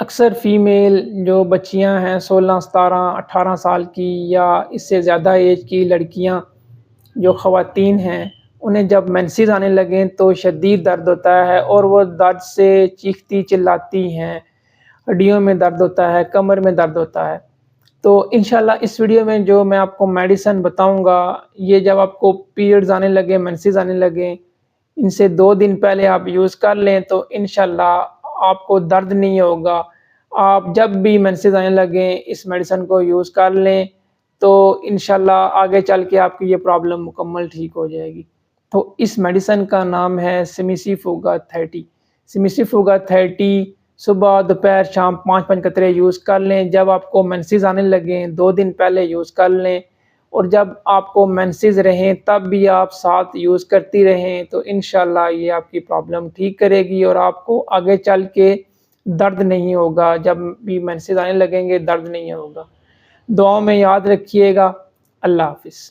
اکثر فیمیل جو بچیاں ہیں 16 17 18 سال کی یا اس سے زیادہ ایج کی لڑکیاں جو خواتین ہیں، انہیں جب مینسز آنے لگیں تو شدید درد ہوتا ہے اور وہ درد سے چیختی چلاتی ہیں، ہڈیوں میں درد ہوتا ہے، کمر میں درد ہوتا ہے۔ تو انشاءاللہ اس ویڈیو میں جو میں آپ کو میڈیسن بتاؤں گا، یہ جب آپ کو پیریڈز آنے لگیں، مینسز آنے لگیں، ان سے 2 دن پہلے آپ یوز کر لیں تو انشاءاللہ آپ کو درد نہیں ہوگا۔ آپ جب بھی مینسز آنے لگیں اس میڈیسن کو یوز کر لیں تو انشاءاللہ آگے چل کے آپ کی یہ پرابلم مکمل ٹھیک ہو جائے گی۔ تو اس میڈیسن کا نام ہے سیمیسیفوگا 30۔ سیمیسیفوگا 30 صبح دوپہر شام 5 قطرے یوز کر لیں۔ جب آپ کو مینسز آنے لگیں 2 دن پہلے یوز کر لیں، اور جب آپ کو مینسز رہیں تب بھی آپ ساتھ یوز کرتی رہیں تو انشاءاللہ یہ آپ کی پرابلم ٹھیک کرے گی اور آپ کو آگے چل کے درد نہیں ہوگا۔ جب بھی مینسز آنے لگیں گے درد نہیں ہوگا۔ دعاؤں میں یاد رکھیے گا۔ اللہ حافظ۔